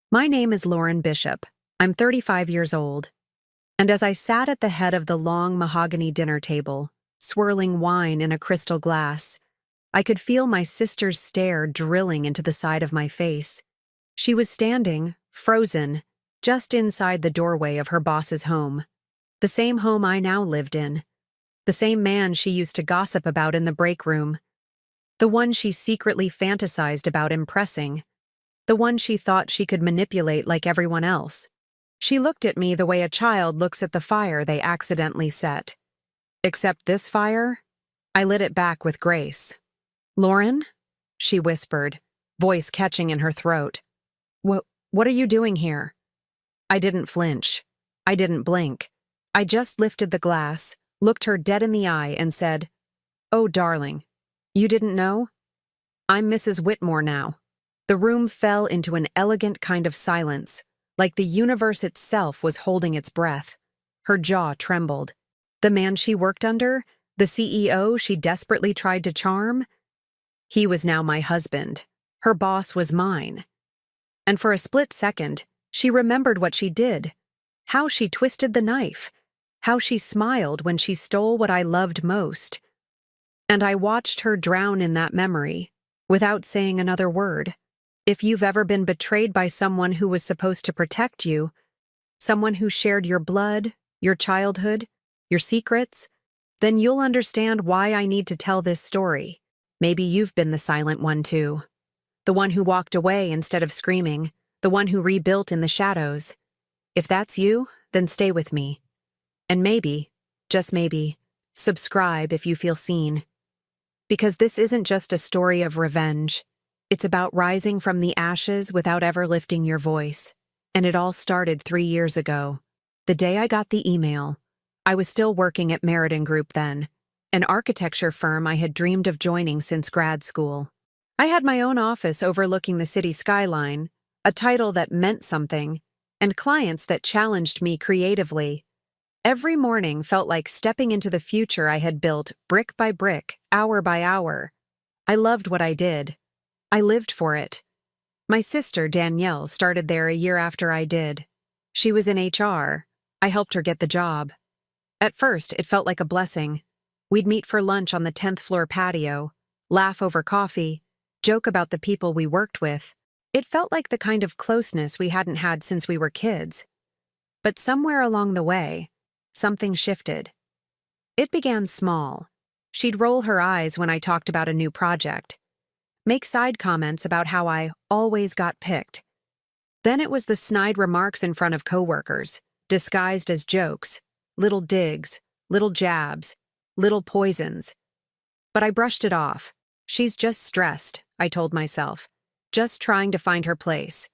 My name is Lauren Bishop. I'm 35 years old. And as I sat at the head of the long mahogany dinner table, swirling wine in a crystal glass, I could feel my sister's stare drilling into the side of my face. She was standing, frozen, just inside the doorway of her boss's home. The same home I now lived in. The same man she used to gossip about in the break room. The one she secretly fantasized about impressing. The one she thought she could manipulate like everyone else. She looked at me the way a child looks at the fire they accidentally set. Except this fire, I lit it back with grace. "Lauren?" she whispered, voice catching in her throat. What are you doing here?" I didn't flinch. I didn't blink. I just lifted the glass, looked her dead in the eye, and said, "Oh, darling, you didn't know? I'm Mrs. Whitmore now." The room fell into an elegant kind of silence, like the universe itself was holding its breath. Her jaw trembled. The man she worked under, the CEO she desperately tried to charm, he was now my husband. Her boss was mine. And for a split second, she remembered what she did, how she twisted the knife, how she smiled when she stole what I loved most. And I watched her drown in that memory, without saying another word. If you've ever been betrayed by someone who was supposed to protect you, someone who shared your blood, your childhood, your secrets, then you'll understand why I need to tell this story. Maybe you've been the silent one too. The one who walked away instead of screaming, the one who rebuilt in the shadows. If that's you, then stay with me. And maybe, just maybe, subscribe if you feel seen. Because this isn't just a story of revenge. It's about rising from the ashes without ever lifting your voice. And it all started 3 years ago. The day I got the email. I was still working at Meriden Group then, an architecture firm I had dreamed of joining since grad school. I had my own office overlooking the city skyline, a title that meant something, and clients that challenged me creatively. Every morning felt like stepping into the future I had built brick by brick, hour by hour. I loved what I did. I lived for it. My sister, Danielle, started there a year after I did. She was in HR. I helped her get the job. At first, it felt like a blessing. We'd meet for lunch on the 10th floor patio, laugh over coffee, joke about the people we worked with. It felt like the kind of closeness we hadn't had since we were kids. But somewhere along the way, something shifted. It began small. She'd roll her eyes when I talked about a new project, make side comments about how I always got picked. Then it was the snide remarks in front of coworkers, disguised as jokes, little digs, little jabs, little poisons. But I brushed it off. She's just stressed, I told myself, just trying to find her place.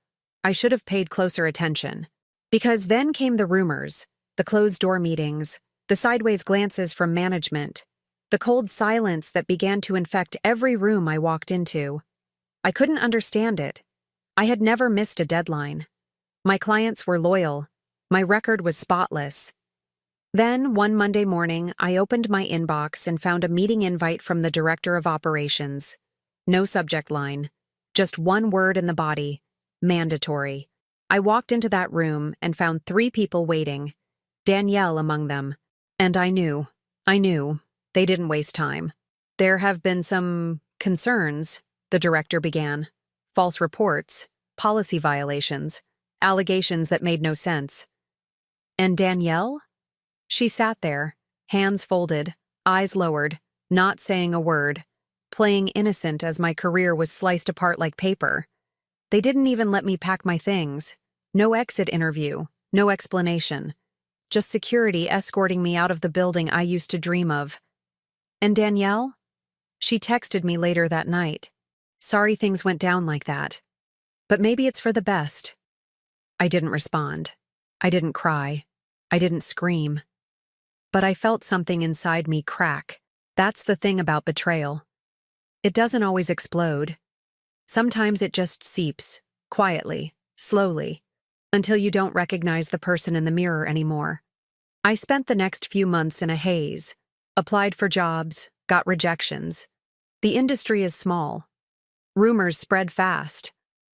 I should have paid closer attention. Because then came the rumors, the closed-door meetings, the sideways glances from management, the cold silence that began to infect every room I walked into. I couldn't understand it. I had never missed a deadline. My clients were loyal. My record was spotless. Then, one Monday morning, I opened my inbox and found a meeting invite from the director of operations. No subject line. Just one word in the body. Mandatory. I walked into that room and found 3 people waiting. Danielle among them. And I knew. They didn't waste time. "There have been some concerns," the director began. "False reports, policy violations, allegations that made no sense." And Danielle? She sat there, hands folded, eyes lowered, not saying a word, playing innocent as my career was sliced apart like paper. They didn't even let me pack my things. No exit interview, no explanation. Just security escorting me out of the building I used to dream of. And Danielle? She texted me later that night. "Sorry things went down like that. But maybe it's for the best." I didn't respond. I didn't cry. I didn't scream. But I felt something inside me crack. That's the thing about betrayal. It doesn't always explode. Sometimes it just seeps, quietly, slowly, until you don't recognize the person in the mirror anymore. I spent the next few months in a haze, applied for jobs, got rejections. The industry is small. Rumors spread fast.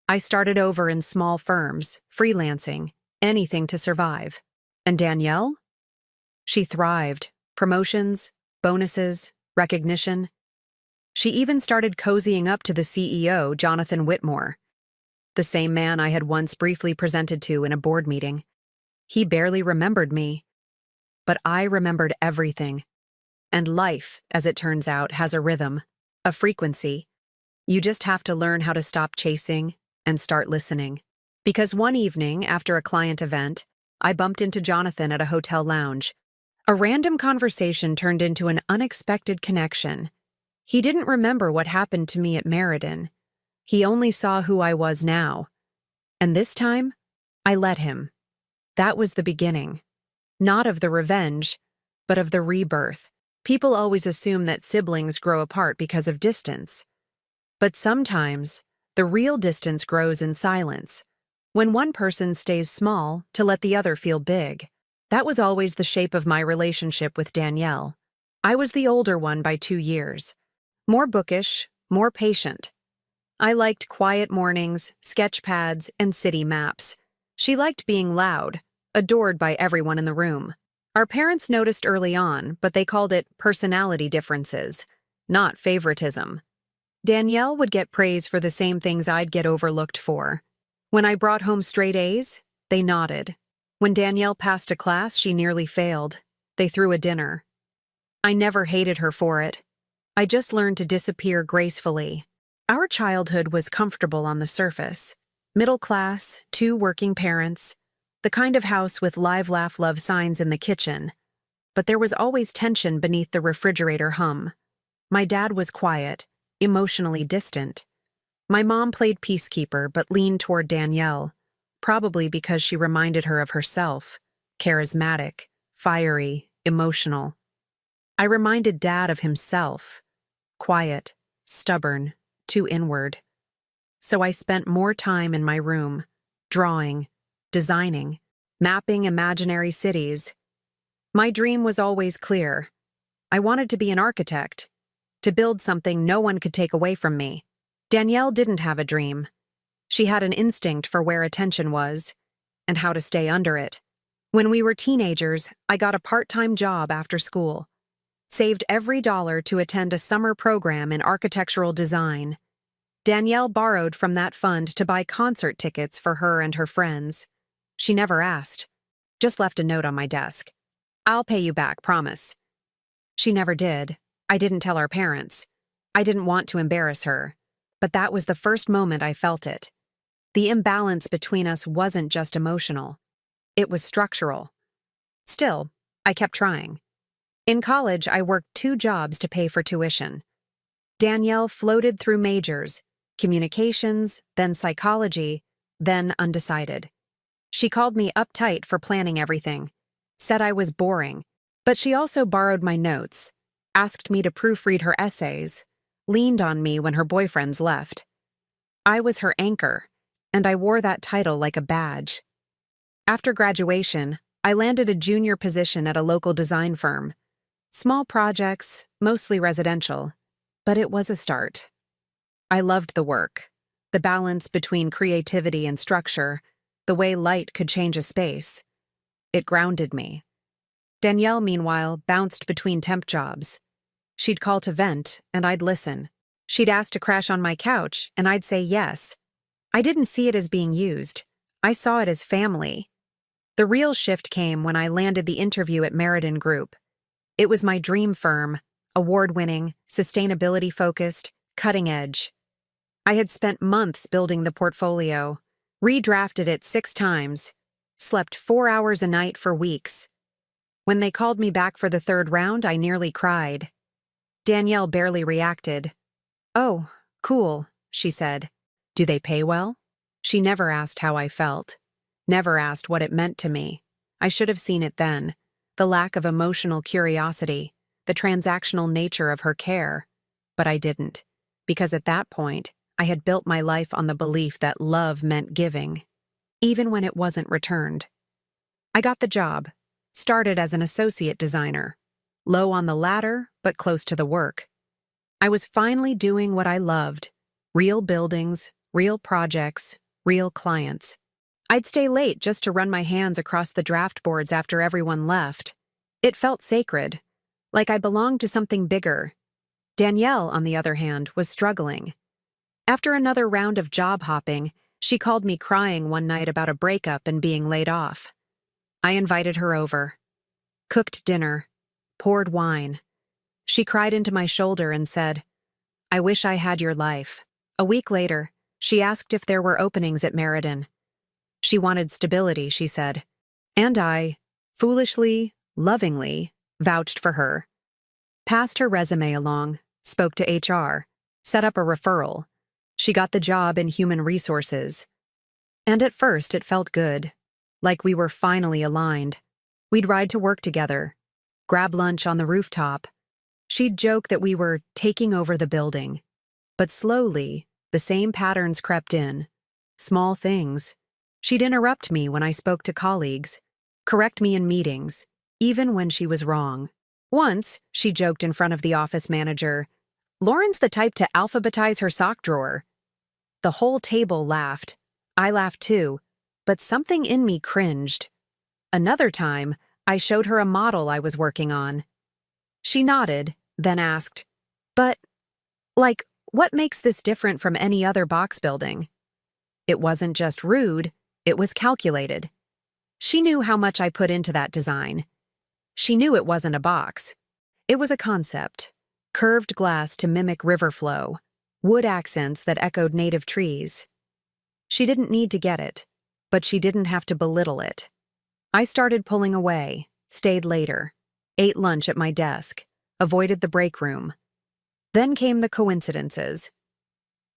I started over in small firms, freelancing, anything to survive. And Danielle? She thrived. Promotions, bonuses, recognition. She even started cozying up to the CEO, Jonathan Whitmore, the same man I had once briefly presented to in a board meeting. He barely remembered me, but I remembered everything. And life, as it turns out, has a rhythm, a frequency. You just have to learn how to stop chasing and start listening. Because one evening, after a client event, I bumped into Jonathan at a hotel lounge. A random conversation turned into an unexpected connection. He didn't remember what happened to me at Meriden. He only saw who I was now. And this time, I let him. That was the beginning. Not of the revenge, but of the rebirth. People always assume that siblings grow apart because of distance. But sometimes, the real distance grows in silence, when one person stays small to let the other feel big. That was always the shape of my relationship with Danielle. I was the older one by 2 years. More bookish, more patient. I liked quiet mornings, sketch pads, and city maps. She liked being loud, adored by everyone in the room. Our parents noticed early on, but they called it personality differences, not favoritism. Danielle would get praise for the same things I'd get overlooked for. When I brought home straight A's, they nodded. When Danielle passed a class she nearly failed, they threw a dinner. I never hated her for it. I just learned to disappear gracefully. Our childhood was comfortable on the surface. Middle class, 2 working parents, the kind of house with live, laugh, love signs in the kitchen. But there was always tension beneath the refrigerator hum. My dad was quiet, emotionally distant. My mom played peacekeeper but leaned toward Danielle, probably because she reminded her of herself, charismatic, fiery, emotional. I reminded Dad of himself, quiet, stubborn, too inward. So I spent more time in my room, drawing, designing, mapping imaginary cities. My dream was always clear. I wanted to be an architect, to build something no one could take away from me. Danielle didn't have a dream. She had an instinct for where attention was and how to stay under it. When we were teenagers, I got a part-time job after school, saved every dollar to attend a summer program in architectural design. Danielle borrowed from that fund to buy concert tickets for her and her friends. She never asked, just left a note on my desk. "I'll pay you back, promise." She never did. I didn't tell our parents. I didn't want to embarrass her. But that was the first moment I felt it. The imbalance between us wasn't just emotional. It was structural. Still, I kept trying. In college, I worked 2 jobs to pay for tuition. Danielle floated through majors, communications, then psychology, then undecided. She called me uptight for planning everything, said I was boring, but she also borrowed my notes, asked me to proofread her essays, leaned on me when her boyfriends left. I was her anchor, and I wore that title like a badge. After graduation, I landed a junior position at a local design firm. Small projects, mostly residential, but it was a start. I loved the work, the balance between creativity and structure, the way light could change a space. It grounded me. Danielle, meanwhile, bounced between temp jobs. She'd call to vent, and I'd listen. She'd ask to crash on my couch, and I'd say yes. I didn't see it as being used. I saw it as family. The real shift came when I landed the interview at Meriden Group. It was my dream firm, award-winning, sustainability-focused, cutting-edge. I had spent months building the portfolio, redrafted it 6 times, slept 4 hours a night for weeks. When they called me back for the 3rd round, I nearly cried. Danielle barely reacted. "Oh, cool," she said. "Do they pay well?" She never asked how I felt, never asked what it meant to me. I should have seen it then, the lack of emotional curiosity, the transactional nature of her care. But I didn't, because at that point, I had built my life on the belief that love meant giving, even when it wasn't returned. I got the job, started as an associate designer, low on the ladder, but close to the work. I was finally doing what I loved: real buildings, real projects, real clients. I'd stay late just to run my hands across the draft boards after everyone left. It felt sacred, like I belonged to something bigger. Danielle, on the other hand, was struggling. After another round of job hopping, she called me crying one night about a breakup and being laid off. I invited her over, cooked dinner, poured wine. She cried into my shoulder and said, "I wish I had your life." A week later, she asked if there were openings at Meriden. She wanted stability, she said. And I, foolishly, lovingly, vouched for her. Passed her resume along, spoke to HR, set up a referral. She got the job in human resources. And at first it felt good, like we were finally aligned. We'd ride to work together, grab lunch on the rooftop. She'd joke that we were taking over the building. But slowly, the same patterns crept in. Small things. She'd interrupt me when I spoke to colleagues, correct me in meetings, even when she was wrong. Once, she joked in front of the office manager, "Lauren's the type to alphabetize her sock drawer." The whole table laughed. I laughed too, but something in me cringed. Another time, I showed her a model I was working on. She nodded, then asked, "But, what makes this different from any other box building?" It wasn't just rude, it was calculated. She knew how much I put into that design. She knew it wasn't a box. It was a concept. Curved glass to mimic river flow, wood accents that echoed native trees. She didn't need to get it, but she didn't have to belittle it. I started pulling away, stayed later, ate lunch at my desk, avoided the break room. Then came the coincidences.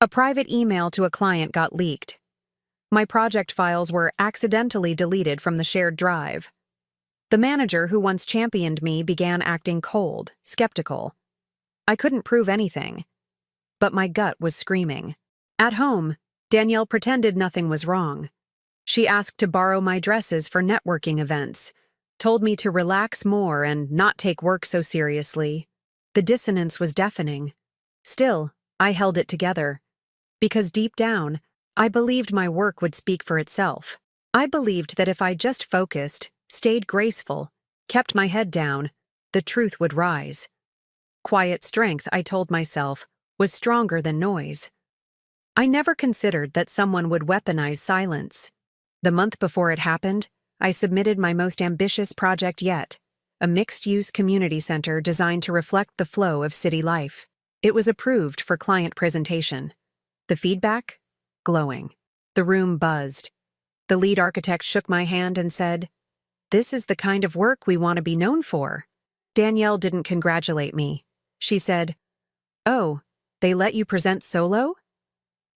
A private email to a client got leaked. My project files were accidentally deleted from the shared drive. The manager who once championed me began acting cold, skeptical. I couldn't prove anything, but my gut was screaming. At home, Danielle pretended nothing was wrong. She asked to borrow my dresses for networking events, told me to relax more and not take work so seriously. The dissonance was deafening. Still, I held it together. Because deep down, I believed my work would speak for itself. I believed that if I just focused, stayed graceful, kept my head down, the truth would rise. Quiet strength, I told myself, was stronger than noise. I never considered that someone would weaponize silence. The month before it happened, I submitted my most ambitious project yet, a mixed-use community center designed to reflect the flow of city life. It was approved for client presentation. The feedback? Glowing. The room buzzed. The lead architect shook my hand and said, "This is the kind of work we want to be known for." Danielle didn't congratulate me. She said, "Oh, they let you present solo?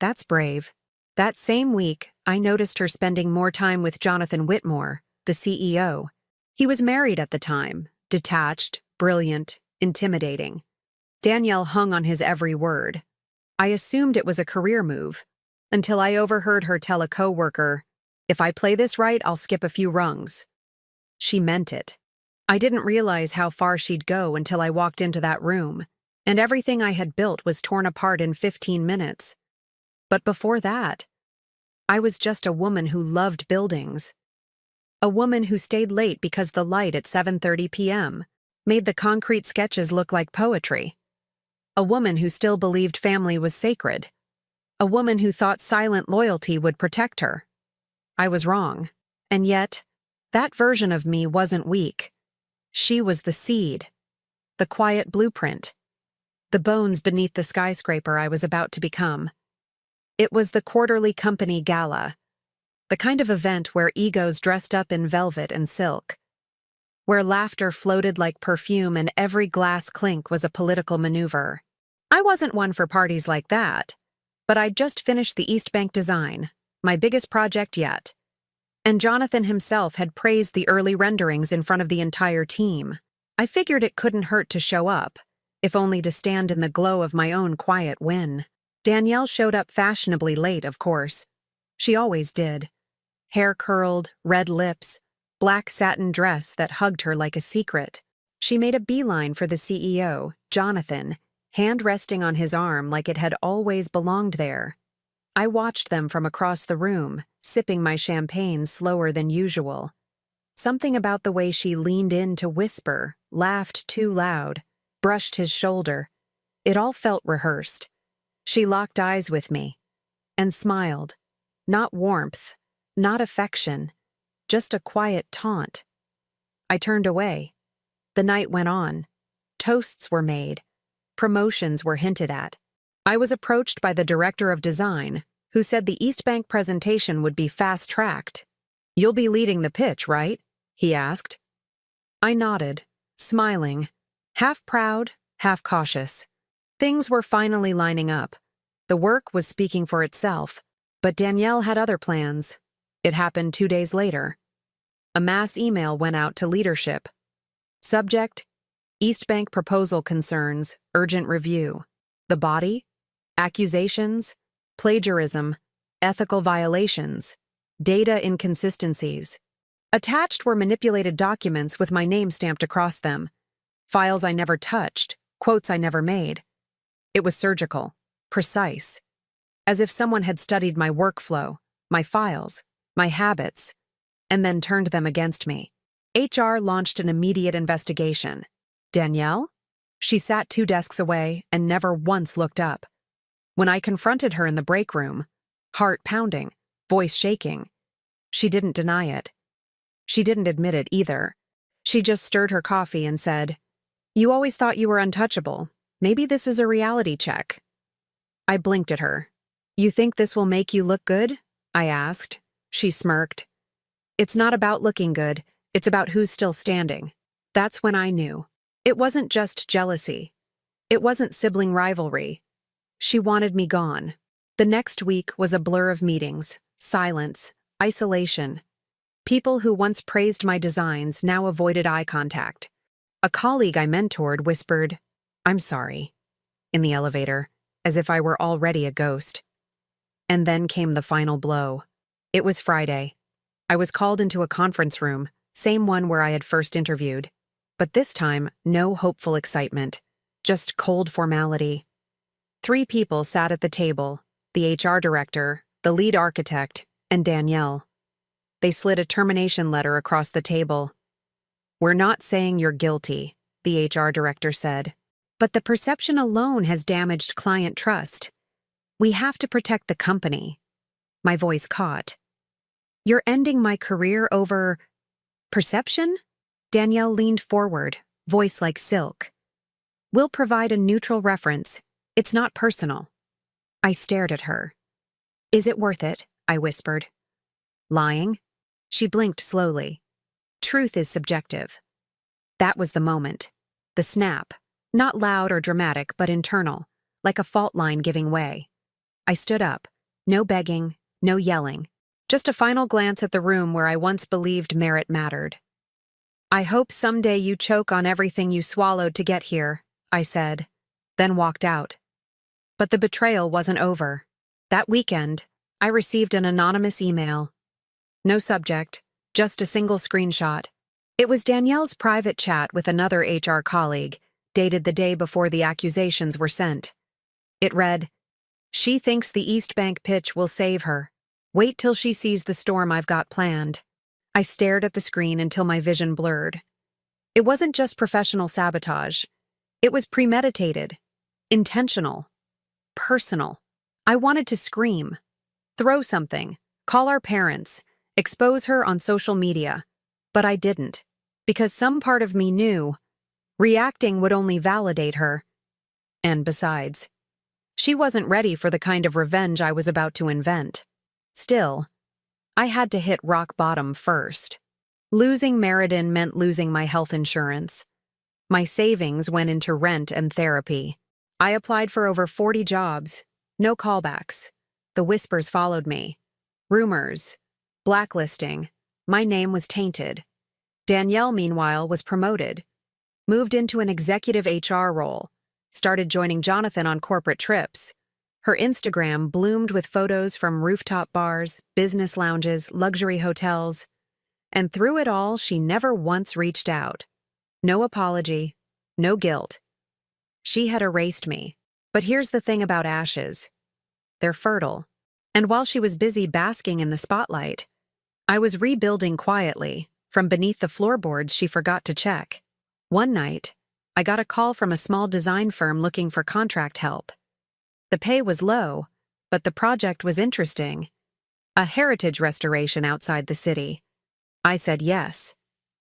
That's brave." That same week, I noticed her spending more time with Jonathan Whitmore, the CEO. He was married at the time, detached, brilliant, intimidating. Danielle hung on his every word. I assumed it was a career move, until I overheard her tell a coworker, "If I play this right, I'll skip a few rungs." She meant it. I didn't realize how far she'd go until I walked into that room, and everything I had built was torn apart in 15 minutes. But before that, I was just a woman who loved buildings. A woman who stayed late because the light at 7:30 p.m. made the concrete sketches look like poetry. A woman who still believed family was sacred. A woman who thought silent loyalty would protect her. I was wrong. And yet, that version of me wasn't weak. She was the seed, the quiet blueprint, the bones beneath the skyscraper I was about to become. It was the quarterly company gala, the kind of event where egos dressed up in velvet and silk, where laughter floated like perfume and every glass clink was a political maneuver. I wasn't one for parties like that, but I'd just finished the East Bank design, my biggest project yet. And Jonathan himself had praised the early renderings in front of the entire team. I figured it couldn't hurt to show up, if only to stand in the glow of my own quiet win. Danielle showed up fashionably late, of course. She always did. Hair curled, red lips, black satin dress that hugged her like a secret. She made a beeline for the CEO, Jonathan, hand resting on his arm like it had always belonged there. I watched them from across the room, sipping my champagne slower than usual. Something about the way she leaned in to whisper, laughed too loud, brushed his shoulder. It all felt rehearsed. She locked eyes with me and smiled. Not warmth, not affection, just a quiet taunt. I turned away. The night went on. Toasts were made. Promotions were hinted at. I was approached by the director of design, who said the East Bank presentation would be fast-tracked. "You'll be leading the pitch, right?" he asked. I nodded, smiling, half proud, half cautious. Things were finally lining up. The work was speaking for itself, but Danielle had other plans. It happened 2 days later. A mass email went out to leadership. Subject: East Bank proposal concerns, urgent review. The body: accusations, plagiarism, ethical violations, data inconsistencies. Attached were manipulated documents with my name stamped across them. Files I never touched, quotes I never made. It was surgical, precise, as if someone had studied my workflow, my files, my habits, and then turned them against me. HR launched an immediate investigation. Danielle? She sat 2 desks away and never once looked up. When I confronted her in the break room, heart pounding, voice shaking, she didn't deny it. She didn't admit it either. She just stirred her coffee and said, "You always thought you were untouchable. Maybe this is a reality check." I blinked at her. "You think this will make you look good?" I asked. She smirked. "It's not about looking good, it's about who's still standing." That's when I knew. It wasn't just jealousy. It wasn't sibling rivalry. She wanted me gone. The next week was a blur of meetings, silence, isolation. People who once praised my designs now avoided eye contact. A colleague I mentored whispered, "I'm sorry," in the elevator, as if I were already a ghost. And then came the final blow. It was Friday. I was called into a conference room, same one where I had first interviewed. But this time, no hopeful excitement, just cold formality. 3 people sat at the table: the HR director, the lead architect, and Danielle. They slid a termination letter across the table. "We're not saying you're guilty," the HR director said, "but the perception alone has damaged client trust. We have to protect the company." My voice caught. "You're ending my career over perception?" Danielle leaned forward, voice like silk. "We'll provide a neutral reference. It's not personal." I stared at her. "Is it worth it?" I whispered. "Lying?" She blinked slowly. "Truth is subjective." That was the moment. The snap. Not loud or dramatic, but internal, like a fault line giving way. I stood up. No begging, no yelling. Just a final glance at the room where I once believed merit mattered. "I hope someday you choke on everything you swallowed to get here," I said, then walked out. But the betrayal wasn't over. That weekend, I received an anonymous email. No subject, just a single screenshot. It was Danielle's private chat with another HR colleague, dated the day before the accusations were sent. It read, "She thinks the East Bank pitch will save her. Wait till she sees the storm I've got planned." I stared at the screen until my vision blurred. It wasn't just professional sabotage. It was premeditated, intentional, personal. I wanted to scream, throw something, call our parents, expose her on social media, but I didn't, because some part of me knew reacting would only validate her. And besides, she wasn't ready for the kind of revenge I was about to invent. Still, I had to hit rock bottom first. Losing Meriden meant losing my health insurance. My savings went into rent and therapy. I applied for over 40 jobs. No callbacks. The whispers followed me. Rumors. Blacklisting. My name was tainted. Danielle, meanwhile, was promoted. Moved into an executive HR role. Started joining Jonathan on corporate trips. Her Instagram bloomed with photos from rooftop bars, business lounges, luxury hotels. And through it all, she never once reached out. No apology, no guilt. She had erased me. But here's the thing about ashes. They're fertile. And while she was busy basking in the spotlight, I was rebuilding quietly from beneath the floorboards she forgot to check. One night, I got a call from a small design firm looking for contract help. The pay was low, but the project was interesting. A heritage restoration outside the city. I said yes.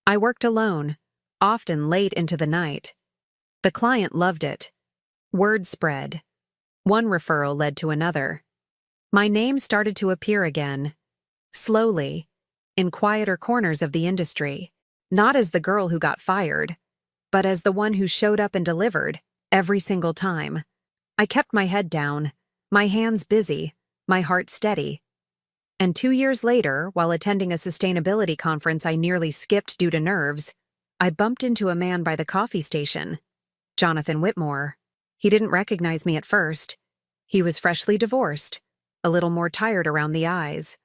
I worked alone, often late into the night. The client loved it. Word spread. One referral led to another. My name started to appear again, slowly, in quieter corners of the industry, not as the girl who got fired, but as the one who showed up and delivered, every single time. I kept my head down, my hands busy, my heart steady. And 2 years later, while attending a sustainability conference I nearly skipped due to nerves, I bumped into a man by the coffee station. Jonathan Whitmore. He didn't recognize me at first. He was freshly divorced, a little more tired around the eyes.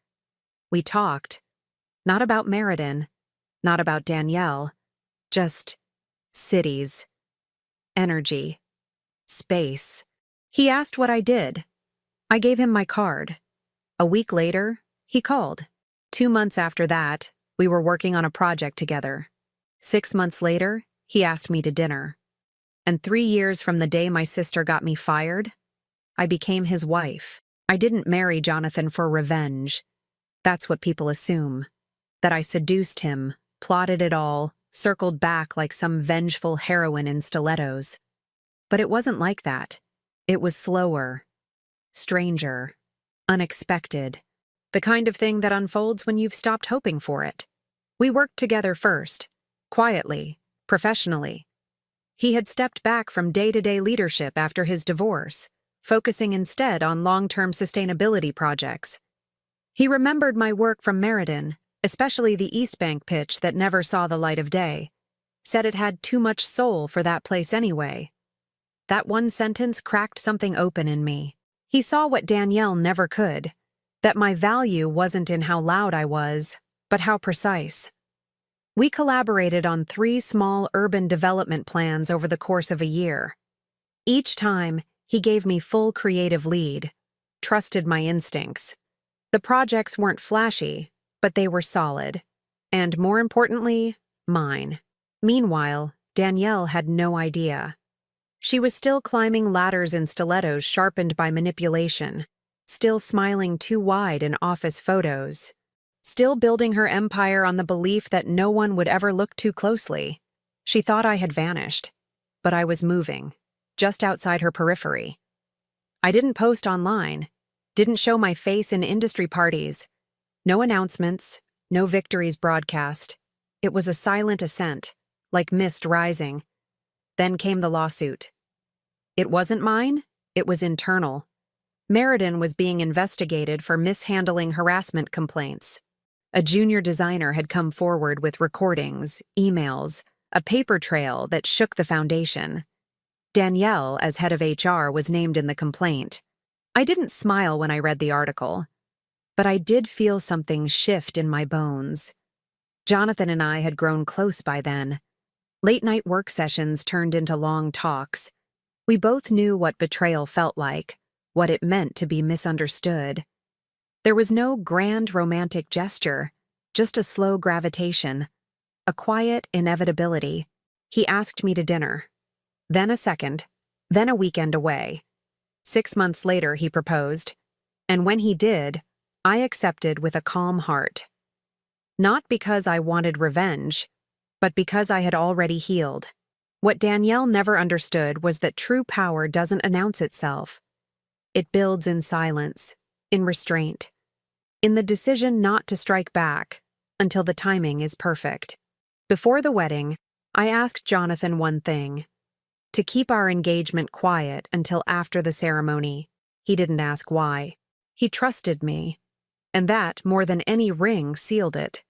We talked. Not about Meriden, not about Danielle, just cities, energy, space. He asked what I did. I gave him my card. A week later, he called. 2 months after that, we were working on a project together. 6 months later, he asked me to dinner. And 3 years from the day my sister got me fired, I became his wife. I didn't marry Jonathan for revenge. That's what people assume. That I seduced him, plotted it all, circled back like some vengeful heroine in stilettos. But it wasn't like that. It was slower, stranger, unexpected. The kind of thing that unfolds when you've stopped hoping for it. We worked together first, quietly, professionally. He had stepped back from day-to-day leadership after his divorce, focusing instead on long-term sustainability projects. He remembered my work from Meriden, especially the East Bank pitch that never saw the light of day, said it had too much soul for that place anyway. That one sentence cracked something open in me. He saw what Danielle never could, that my value wasn't in how loud I was, but how precise. We collaborated on 3 small urban development plans over the course of a year. Each time, he gave me full creative lead, trusted my instincts. The projects weren't flashy, but they were solid. And more importantly, mine. Meanwhile, Danielle had no idea. She was still climbing ladders in stilettos sharpened by manipulation, still smiling too wide in office photos, still building her empire on the belief that no one would ever look too closely. She thought I had vanished, but I was moving, just outside her periphery. I didn't post online, didn't show my face in industry parties. No announcements, no victories broadcast. It was a silent ascent, like mist rising. Then came the lawsuit. It wasn't mine, it was internal. Meriden was being investigated for mishandling harassment complaints. A junior designer had come forward with recordings, emails, a paper trail that shook the foundation. Danielle, as head of HR, was named in the complaint. I didn't smile when I read the article, but I did feel something shift in my bones. Jonathan and I had grown close by then. Late-night work sessions turned into long talks. We both knew what betrayal felt like, what it meant to be misunderstood. There was no grand romantic gesture, just a slow gravitation, a quiet inevitability. He asked me to dinner, then a second, then a weekend away. 6 months later, he proposed, and when he did, I accepted with a calm heart. Not because I wanted revenge, but because I had already healed. What Danielle never understood was that true power doesn't announce itself. It builds in silence, in restraint, in the decision not to strike back until the timing is perfect. Before the wedding, I asked Jonathan one thing: to keep our engagement quiet until after the ceremony. He didn't ask why. He trusted me, and that, more than any ring, sealed it.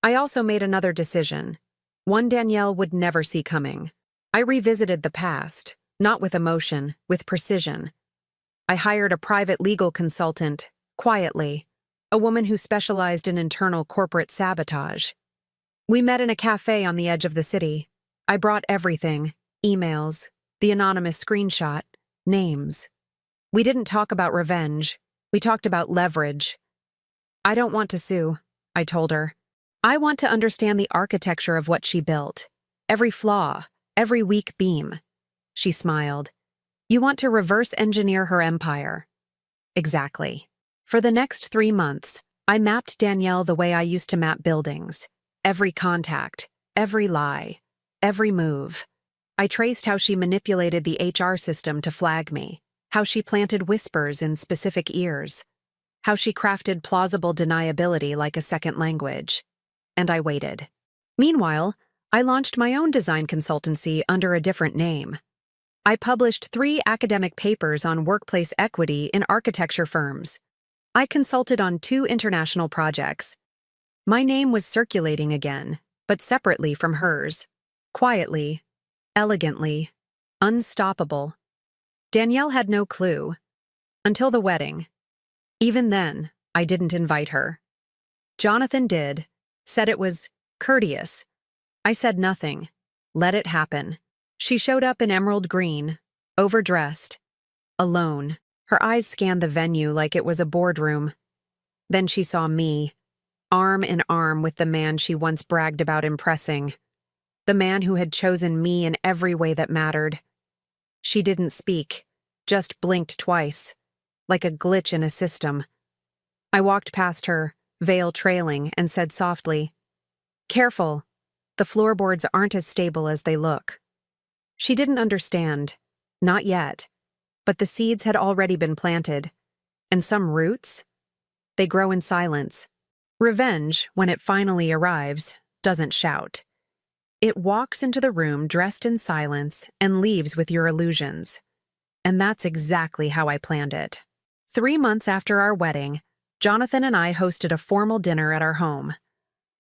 I also made another decision, one Danielle would never see coming. I revisited the past, not with emotion, with precision. I hired a private legal consultant, quietly, a woman who specialized in internal corporate sabotage. We met in a cafe on the edge of the city. I brought everything: emails, the anonymous screenshot, names. We didn't talk about revenge. We talked about leverage. I don't want to sue, I told her. I want to understand the architecture of what she built. Every flaw, every weak beam. She smiled. You want to reverse engineer her empire. Exactly. For the next 3 months, I mapped Danielle the way I used to map buildings. Every contact, every lie, every move. I traced how she manipulated the HR system to flag me, how she planted whispers in specific ears, how she crafted plausible deniability like a second language. And I waited. Meanwhile, I launched my own design consultancy under a different name. I published 3 academic papers on workplace equity in architecture firms. I consulted on 2 international projects. My name was circulating again, but separately from hers. Quietly, elegantly, unstoppable. Danielle had no clue. Until the wedding. Even then, I didn't invite her. Jonathan did, said it was courteous. I said nothing. Let it happen. She showed up in emerald green, overdressed, alone. Her eyes scanned the venue like it was a boardroom. Then she saw me, arm in arm with the man she once bragged about impressing. The man who had chosen me in every way that mattered. She didn't speak, just blinked twice, like a glitch in a system. I walked past her, veil trailing, and said softly, "Careful, the floorboards aren't as stable as they look." She didn't understand, not yet, but the seeds had already been planted. And some roots? They grow in silence. Revenge, when it finally arrives, doesn't shout. It walks into the room dressed in silence and leaves with your illusions. And that's exactly how I planned it. 3 months after our wedding, Jonathan and I hosted a formal dinner at our home.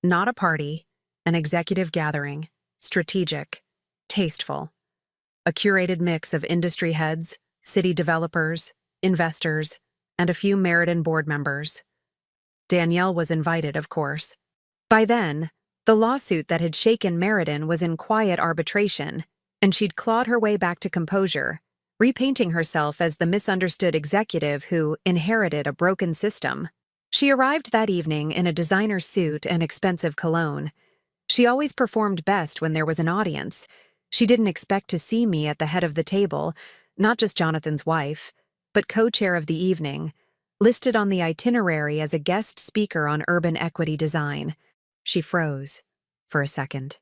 Not a party, an executive gathering, strategic, tasteful. A curated mix of industry heads, city developers, investors, and a few Meriden board members. Danielle was invited, of course. By then, the lawsuit that had shaken Meriden was in quiet arbitration, and she'd clawed her way back to composure, repainting herself as the misunderstood executive who inherited a broken system. She arrived that evening in a designer suit and expensive cologne. She always performed best when there was an audience. She didn't expect to see me at the head of the table, not just Jonathan's wife, but co-chair of the evening, listed on the itinerary as a guest speaker on urban equity design. She froze for a second,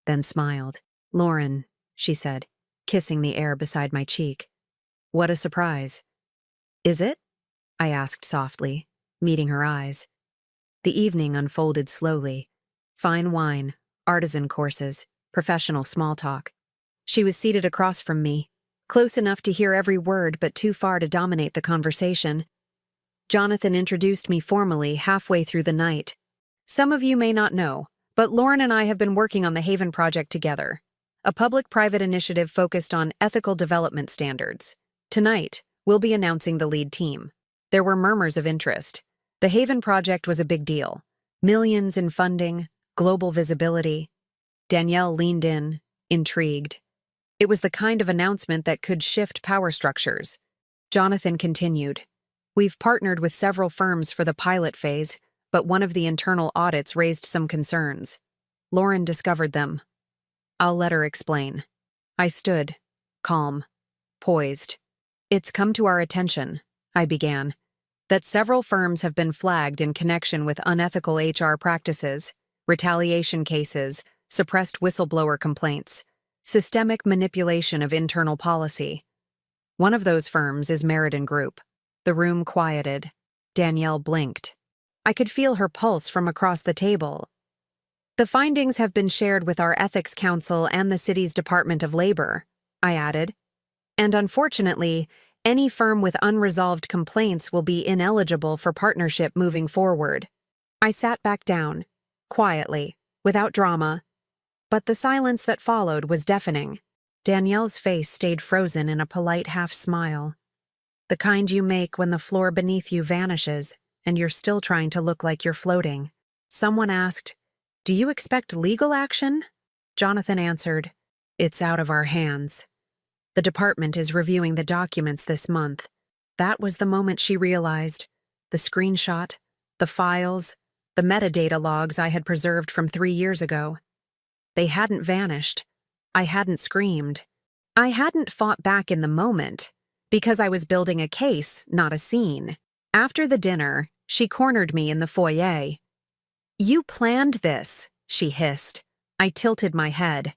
then smiled. "Lauren," she said, kissing the air beside my cheek. "What a surprise." "Is it?" I asked softly, meeting her eyes. The evening unfolded slowly. Fine wine, artisan courses, professional small talk. She was seated across from me, close enough to hear every word but too far to dominate the conversation. Jonathan introduced me formally halfway through the night. "Some of you may not know, but Lauren and I have been working on the Haven Project together, a public-private initiative focused on ethical development standards. Tonight, we'll be announcing the lead team." There were murmurs of interest. The Haven Project was a big deal. Millions in funding, global visibility. Danielle leaned in, intrigued. It was the kind of announcement that could shift power structures. Jonathan continued. "We've partnered with several firms for the pilot phase, but one of the internal audits raised some concerns. Lauren discovered them. I'll let her explain." I stood, calm, poised. "It's come to our attention," I began, "that several firms have been flagged in connection with unethical HR practices, retaliation cases, suppressed whistleblower complaints, systemic manipulation of internal policy. One of those firms is Meriden Group." The room quieted. Danielle blinked. I could feel her pulse from across the table. "The findings have been shared with our Ethics Council and the city's Department of Labor," I added. "And unfortunately, any firm with unresolved complaints will be ineligible for partnership moving forward." I sat back down, quietly, without drama, but the silence that followed was deafening. Danielle's face stayed frozen in a polite half-smile. The kind you make when the floor beneath you vanishes and you're still trying to look like you're floating. Someone asked, "Do you expect legal action?" Jonathan answered, "It's out of our hands. The department is reviewing the documents this month. That was the moment she realized. The screenshot, the files, the metadata logs I had preserved from 3 years ago. They hadn't vanished. I hadn't screamed. I hadn't fought back in the moment, because I was building a case, not a scene. After the dinner, she cornered me in the foyer. "You planned this," she hissed. I tilted my head.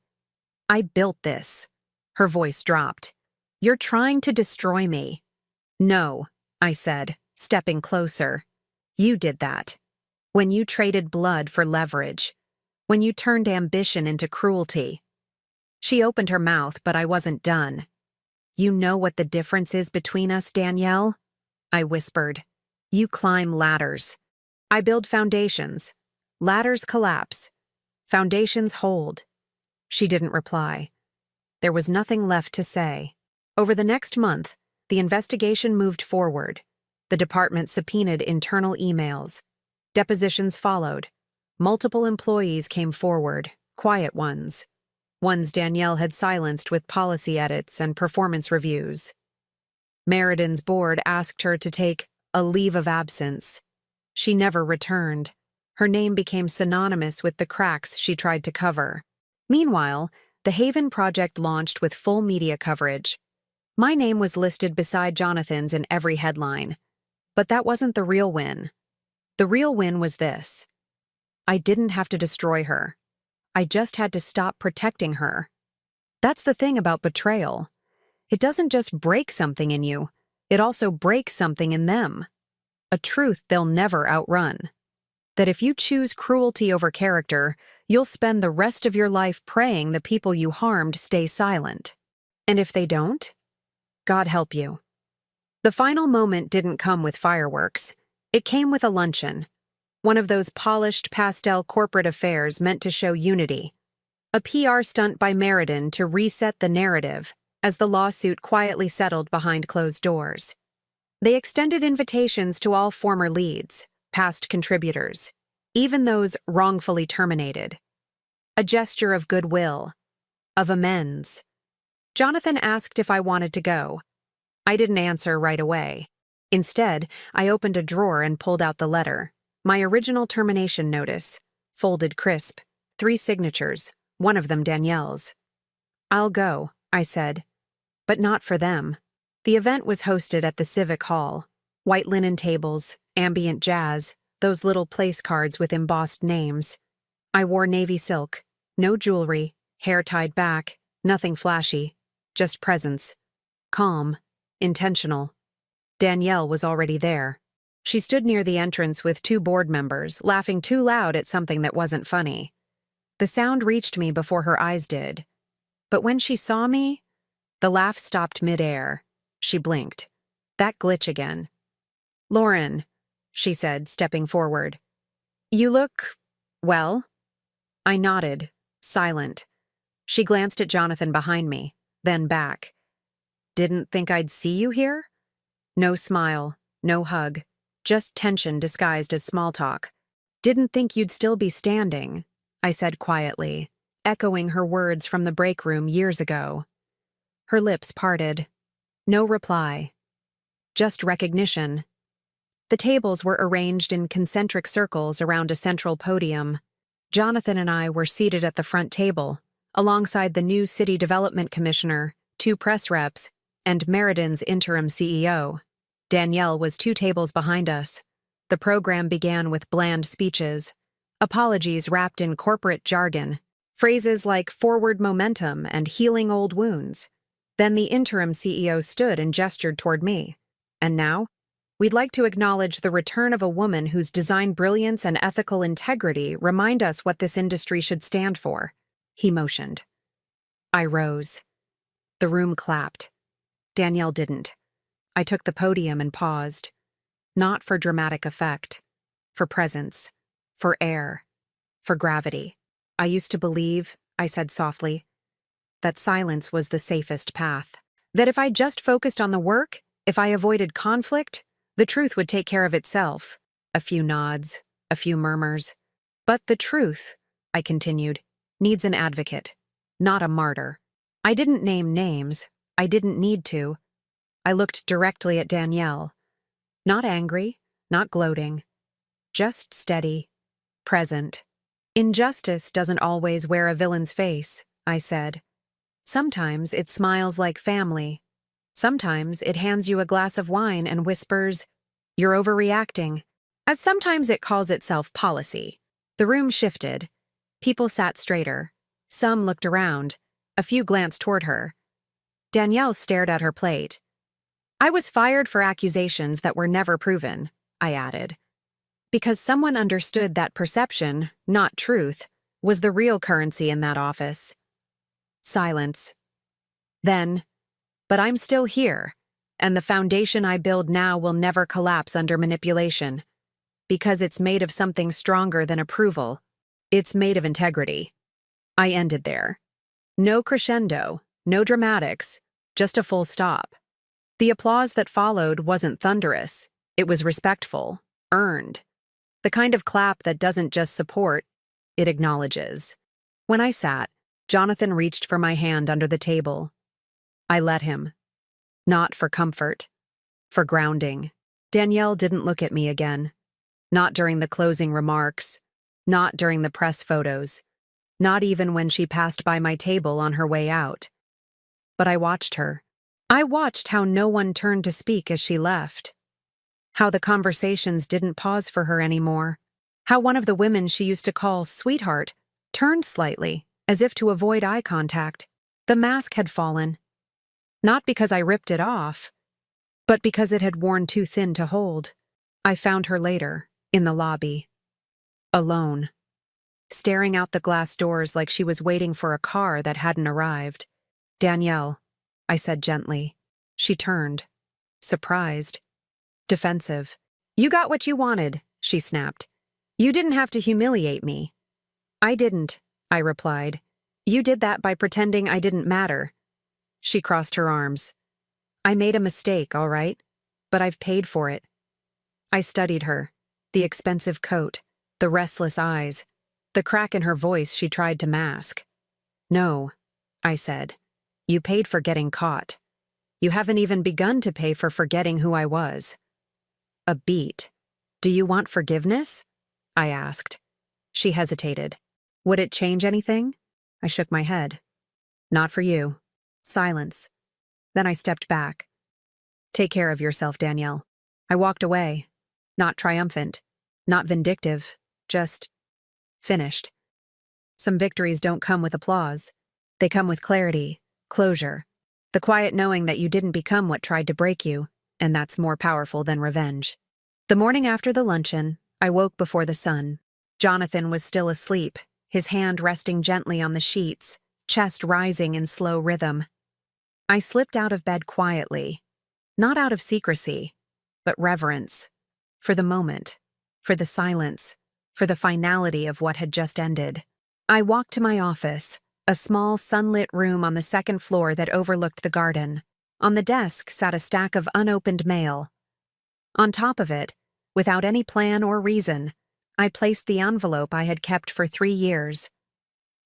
"I built this." Her voice dropped. "You're trying to destroy me." "No," I said, stepping closer. "You did that. When you traded blood for leverage. When you turned ambition into cruelty." She opened her mouth, but I wasn't done. "You know what the difference is between us, Danielle?" I whispered. "You climb ladders. I build foundations. Ladders collapse. Foundations hold." She didn't reply. There was nothing left to say. Over the next month, the investigation moved forward. The department subpoenaed internal emails. Depositions followed. Multiple employees came forward, quiet ones. Ones Danielle had silenced with policy edits and performance reviews. Merredin's board asked her to take a leave of absence. She never returned. Her name became synonymous with the cracks she tried to cover. Meanwhile, the Haven Project launched with full media coverage. My name was listed beside Jonathan's in every headline. But that wasn't the real win. The real win was this. I didn't have to destroy her. I just had to stop protecting her. That's the thing about betrayal. It doesn't just break something in you, it also breaks something in them. A truth they'll never outrun. That if you choose cruelty over character, you'll spend the rest of your life praying the people you harmed stay silent. And if they don't, God help you. The final moment didn't come with fireworks. It came with a luncheon. One of those polished pastel corporate affairs meant to show unity. A PR stunt by Merredin to reset the narrative as the lawsuit quietly settled behind closed doors. They extended invitations to all former leads, past contributors, even those wrongfully terminated. A gesture of goodwill, of amends. Jonathan asked if I wanted to go. I didn't answer right away. Instead, I opened a drawer and pulled out the letter. My original termination notice, folded crisp, 3 signatures, one of them Danielle's. "I'll go," I said. But not for them. The event was hosted at the Civic Hall. White linen tables, ambient jazz, those little place cards with embossed names. I wore navy silk, no jewelry, hair tied back, nothing flashy, just presence. Calm, intentional. Danielle was already there. She stood near the entrance with 2 board members, laughing too loud at something that wasn't funny. The sound reached me before her eyes did. But when she saw me, the laugh stopped midair. She blinked. That glitch again. "Lauren," she said, stepping forward. "You look, well?" I nodded, silent. She glanced at Jonathan behind me, then back. "Didn't think I'd see you here?" No smile, no hug, just tension disguised as small talk. "Didn't think you'd still be standing," I said quietly, echoing her words from the break room years ago. Her lips parted. No reply. Just recognition. The tables were arranged in concentric circles around a central podium. Jonathan and I were seated at the front table, alongside the new City Development Commissioner, 2 press reps, and Merredin's interim CEO. Danielle was 2 tables behind us. The program began with bland speeches, apologies wrapped in corporate jargon, phrases like forward momentum and healing old wounds. Then the interim CEO stood and gestured toward me. "And now, we'd like to acknowledge the return of a woman whose design brilliance and ethical integrity remind us what this industry should stand for." He motioned. I rose. The room clapped. Danielle didn't. I took the podium and paused. Not for dramatic effect. For presence. For air. For gravity. "I used to believe," I said softly, "that silence was the safest path. That if I just focused on the work, if I avoided conflict, the truth would take care of itself." A few nods, a few murmurs. "But the truth," I continued, "needs an advocate, not a martyr." I didn't name names. I didn't need to. I looked directly at Danielle. Not angry, not gloating. Just steady, present. Injustice doesn't always wear a villain's face, I said. Sometimes it smiles like family. Sometimes it hands you a glass of wine and whispers, "You're overreacting." As sometimes it calls itself policy. The room shifted. People sat straighter. Some looked around. A few glanced toward her. Danielle stared at her plate. I was fired for accusations that were never proven, I added. Because someone understood that perception, not truth, was the real currency in that office. Silence. Then, but I'm still here, and the foundation I build now will never collapse under manipulation. Because it's made of something stronger than approval. It's made of integrity. I ended there. No crescendo, no dramatics, just a full stop. The applause that followed wasn't thunderous. It was respectful, earned. The kind of clap that doesn't just support, it acknowledges. When I sat, Jonathan reached for my hand under the table. I let him. Not for comfort. For grounding. Danielle didn't look at me again. Not during the closing remarks. Not during the press photos. Not even when she passed by my table on her way out. But I watched her. I watched how no one turned to speak as she left. How the conversations didn't pause for her anymore. How one of the women she used to call sweetheart turned slightly, as if to avoid eye contact. The mask had fallen. Not because I ripped it off, but because it had worn too thin to hold. I found her later, in the lobby. Alone. Staring out the glass doors like she was waiting for a car that hadn't arrived. "Danielle," I said gently. She turned. Surprised. Defensive. "You got what you wanted," she snapped. "You didn't have to humiliate me." "I didn't," I replied. "You did that by pretending I didn't matter." She crossed her arms. "I made a mistake, all right, but I've paid for it." I studied her. The expensive coat, the restless eyes, the crack in her voice she tried to mask. "No," I said. "You paid for getting caught. You haven't even begun to pay for forgetting who I was." A beat. "Do you want forgiveness?" I asked. She hesitated. "Would it change anything?" I shook my head. "Not for you." Silence. Then I stepped back. "Take care of yourself, Danielle." I walked away. Not triumphant. Not vindictive. Just finished. Some victories don't come with applause. They come with clarity, closure, the quiet knowing that you didn't become what tried to break you, and that's more powerful than revenge. The morning after the luncheon, I woke before the sun. Jonathan was still asleep, his hand resting gently on the sheets, chest rising in slow rhythm. I slipped out of bed quietly, not out of secrecy, but reverence, for the moment, for the silence, for the finality of what had just ended. I walked to my office, a small sunlit room on the second floor that overlooked the garden. On the desk sat a stack of unopened mail. On top of it, without any plan or reason, I placed the envelope I had kept for 3 years.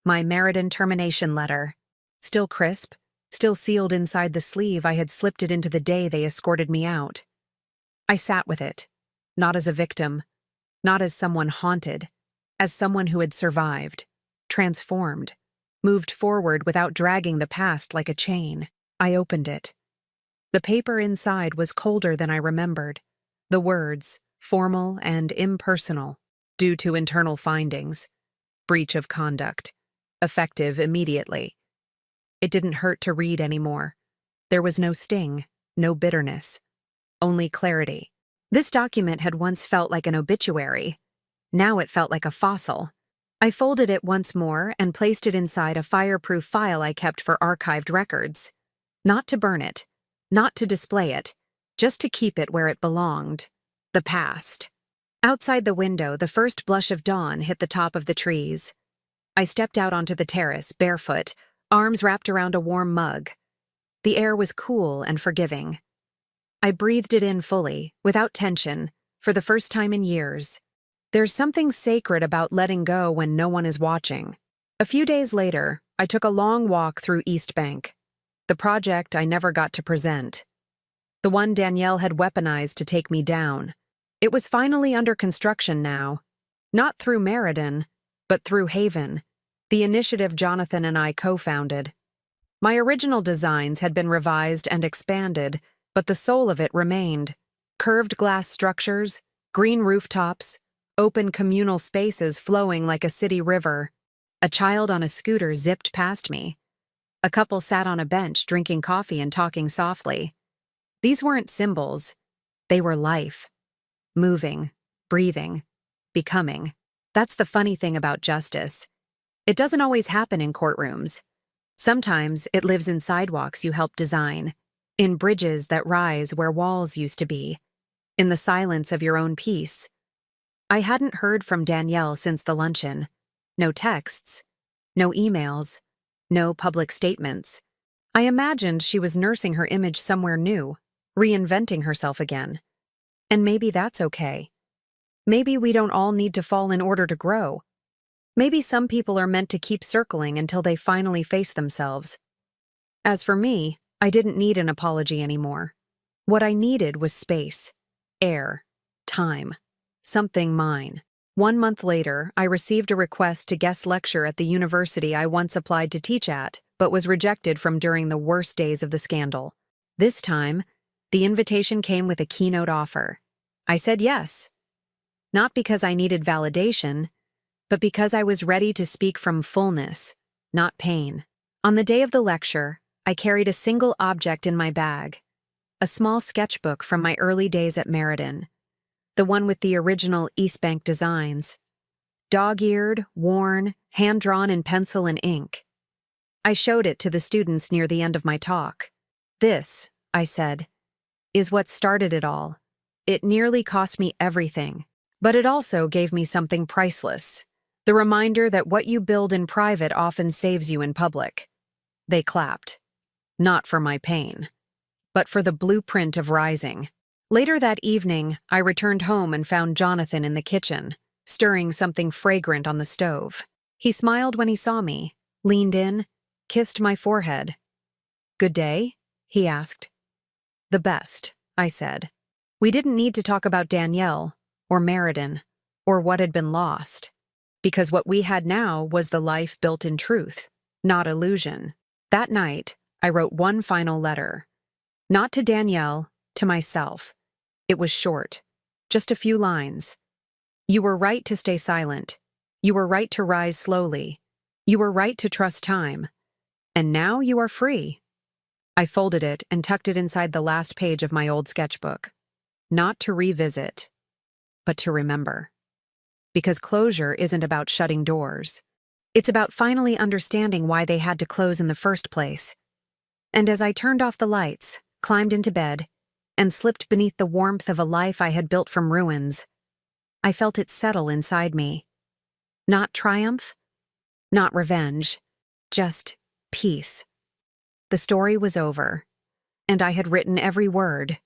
My Meriden termination letter. Still crisp, still sealed inside the sleeve I had slipped it into the day they escorted me out. I sat with it, not as a victim, not as someone haunted, as someone who had survived, transformed, moved forward without dragging the past like a chain. I opened it. The paper inside was colder than I remembered. The words, formal and impersonal, due to internal findings. Breach of conduct. Effective immediately. It didn't hurt to read anymore. There was no sting, no bitterness. Only clarity. This document had once felt like an obituary. Now it felt like a fossil. I folded it once more and placed it inside a fireproof file I kept for archived records. Not to burn it, not to display it, just to keep it where it belonged. The past. Outside the window, the first blush of dawn hit the top of the trees. I stepped out onto the terrace, barefoot, arms wrapped around a warm mug. The air was cool and forgiving. I breathed it in fully, without tension, for the first time in years. There's something sacred about letting go when no one is watching. A few days later, I took a long walk through East Bank. The project I never got to present. The one Danielle had weaponized to take me down. It was finally under construction now. Not through Meriden, but through Haven, the initiative Jonathan and I co-founded. My original designs had been revised and expanded, but the soul of it remained. Curved glass structures, green rooftops, open communal spaces flowing like a city river. A child on a scooter zipped past me. A couple sat on a bench drinking coffee and talking softly. These weren't symbols. They were life. Moving, breathing, becoming. That's the funny thing about justice. It doesn't always happen in courtrooms. Sometimes it lives in sidewalks you help design, in bridges that rise where walls used to be, in the silence of your own peace. I hadn't heard from Danielle since the luncheon. No texts, no emails, no public statements. I imagined she was nursing her image somewhere new, reinventing herself again. And maybe that's okay. Maybe we don't all need to fall in order to grow. Maybe some people are meant to keep circling until they finally face themselves. As for me, I didn't need an apology anymore. What I needed was space, air, time, something mine. 1 month later, I received a request to guest lecture at the university I once applied to teach at, but was rejected from during the worst days of the scandal. This time, the invitation came with a keynote offer. I said yes. Not because I needed validation, but because I was ready to speak from fullness, not pain. On the day of the lecture, I carried a single object in my bag, a small sketchbook from my early days at Meriden, the one with the original East Bank designs. Dog-eared, worn, hand-drawn in pencil and ink. I showed it to the students near the end of my talk. This, I said, is what started it all. It nearly cost me everything, but it also gave me something priceless. The reminder that what you build in private often saves you in public. They clapped. Not for my pain, but for the blueprint of rising. Later that evening, I returned home and found Jonathan in the kitchen, stirring something fragrant on the stove. He smiled when he saw me, leaned in, kissed my forehead. "Good day?" he asked. "The best," I said. We didn't need to talk about Danielle, or Meriden, or what had been lost, because what we had now was the life built in truth, not illusion. That night, I wrote one final letter. Not to Danielle, to myself. It was short, just a few lines. You were right to stay silent. You were right to rise slowly. You were right to trust time. And now you are free. I folded it and tucked it inside the last page of my old sketchbook. Not to revisit, but to remember. Because closure isn't about shutting doors. It's about finally understanding why they had to close in the first place. And as I turned off the lights, climbed into bed, and slipped beneath the warmth of a life I had built from ruins, I felt it settle inside me. Not triumph, not revenge, just peace. The story was over, and I had written every word,